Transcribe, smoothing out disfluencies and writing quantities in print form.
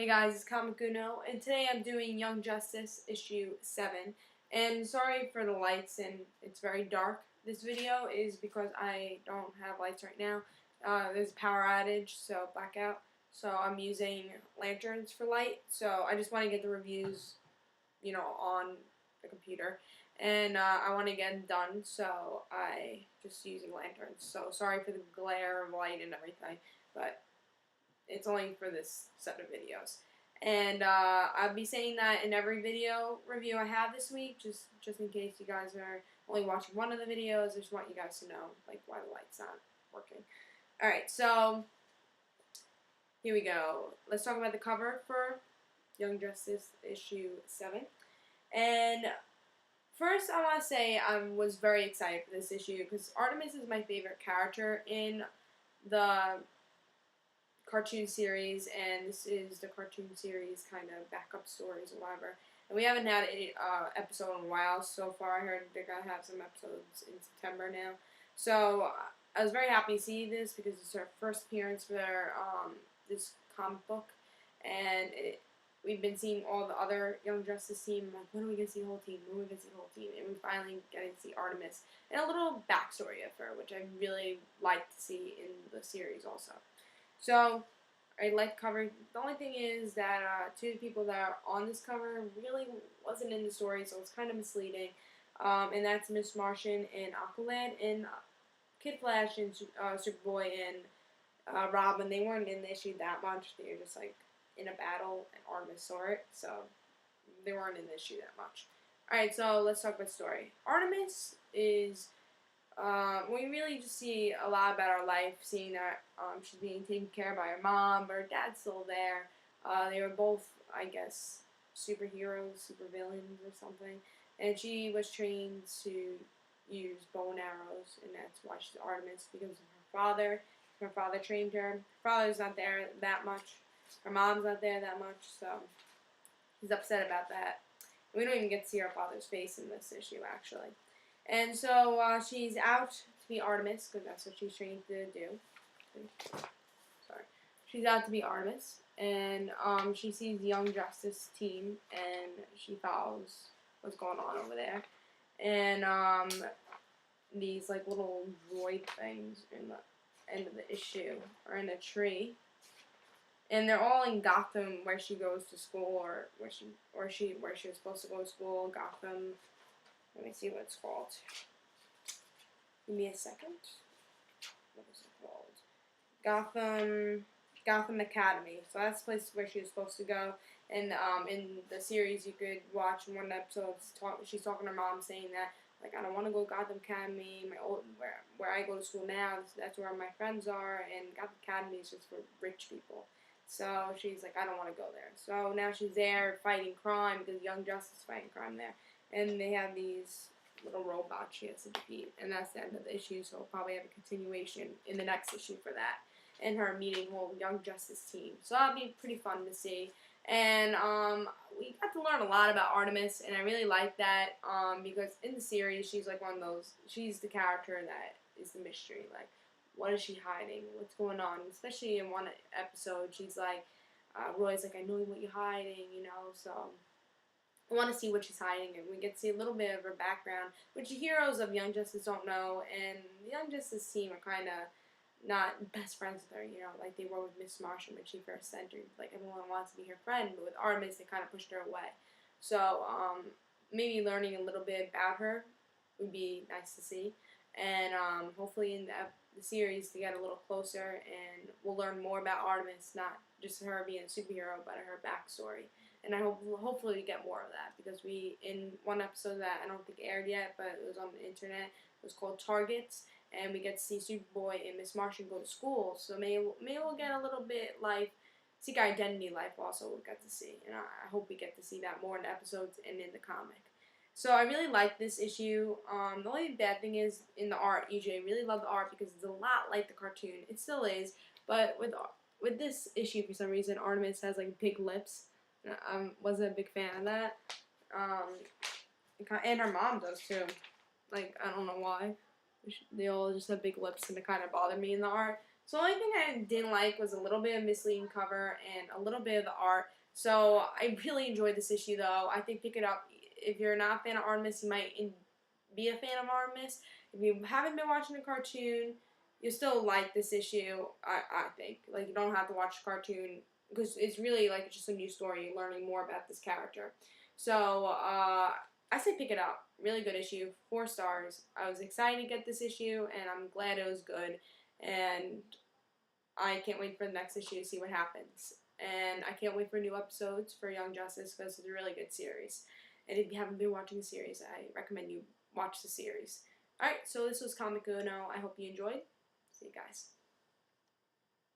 Hey guys, it's Kamakuno, and today I'm doing Young Justice issue 7. And sorry for the lights, and it's very dark. This video is because I don't have lights right now. There's a power outage, so blackout. So I'm using lanterns for light. So I just want to get the reviews, on the computer. And I want to get them done, so I just using lanterns. So sorry for the glare of light and everything, but it's only for this set of videos. And I'll be saying that in every video review I have this week, just in case you guys are only watching one of the videos. I just want you guys to know, why the light's not working. Alright, so here we go. Let's talk about the cover for Young Justice issue 7. And first, I want to say I was very excited for this issue because Artemis is my favorite character in the cartoon series, and this is the cartoon series kind of backup stories or whatever. And we haven't had an episode in a while so far. I heard they're going to have some episodes in September now. So I was very happy to see this because it's our first appearance for this comic book. And we've been seeing all the other Young Justice team. Like, when are we going to see the whole team? When are we going to see the whole team? And we finally getting to see Artemis. And a little backstory of her, which I really like to see in the series also. So, I like the cover. The only thing is that two of the people that are on this cover really wasn't in the story, so it's kind of misleading. And that's Miss Martian and Aqualad, and Kid Flash and Superboy and Robin. They weren't in the issue that much. They were just in a battle, and Artemis saw it, so they weren't in the issue that much. Alright, so let's talk about the story. Artemis is we really just see a lot about her life, seeing that she's being taken care of by her mom, but her dad's still there. They were both, I guess, superheroes, supervillains or something. And she was trained to use bow and arrows, and that's why she's Artemis, because of her father. Her father trained her. Her father's not there that much. Her mom's not there that much, so he's upset about that. We don't even get to see her father's face in this issue, actually. And so she's out to be Artemis, because that's what she's trained to do. Sorry. She's out to be Artemis, and she sees the Young Justice team, and she follows what's going on over there. And these little droid things in the end of the issue are in a tree. And they're all in Gotham, where she goes to school, or where she was supposed to go to school. Gotham. Let me see what it's called. Give me a second. What is it called? Gotham Academy. So that's the place where she was supposed to go. And in the series, you could watch in one episode. She's talking to her mom, saying that I don't want to go to Gotham Academy. Where I go to school now, that's where my friends are. And Gotham Academy is just for rich people. So she's like, I don't want to go there. So now she's there fighting crime, because Young Justice is fighting crime there. And they have these little robots she has to defeat. And that's the end of the issue, so we'll probably have a continuation in the next issue for that. And her meeting whole Young Justice team. So that'll be pretty fun to see. And we got to learn a lot about Artemis, and I really like that because in the series, she's one of those, she's the character that is the mystery. What is she hiding? What's going on? Especially in one episode, she's Roy's I know what you're hiding, so I want to see what she's hiding, and we get to see a little bit of her background, which the heroes of Young Justice don't know, and the Young Justice team are kind of not best friends with her, like they were with Miss Martian when she first entered. Everyone wants to be her friend, but with Artemis, they kind of pushed her away. So, maybe learning a little bit about her would be nice to see, and hopefully in the series to get a little closer, and we'll learn more about Artemis, not just her being a superhero, but her backstory. And I hopefully we get more of that, because in one episode that I don't think aired yet, but it was on the internet, it was called Targets, and we get to see Superboy and Miss Martian go to school, so maybe we'll get a little bit Secret Identity life also we'll get to see, and I hope we get to see that more in the episodes and in the comic. So I really like this issue. The only bad thing is in the art. EJ really loved the art because it's a lot like the cartoon. It still is, but with this issue, for some reason, Artemis has big lips. I wasn't a big fan of that. And her mom does too. I don't know why. They all just have big lips, and it kind of bothered me in the art. So the only thing I didn't like was a little bit of misleading cover and a little bit of the art. So I really enjoyed this issue, though. I think pick it up. If you're not a fan of Artemis, you might be a fan of Artemis. If you haven't been watching the cartoon, you'll still like this issue, I think. Like, you don't have to watch the cartoon because it's really like just a new story. You're learning more about this character. So, I say pick it up. Really good issue. 4 stars. I was excited to get this issue, and I'm glad it was good. And I can't wait for the next issue to see what happens. And I can't wait for new episodes for Young Justice because it's a really good series. And if you haven't been watching the series, I recommend you watch the series. Alright, so this was Comic Uno. I hope you enjoyed. See you guys.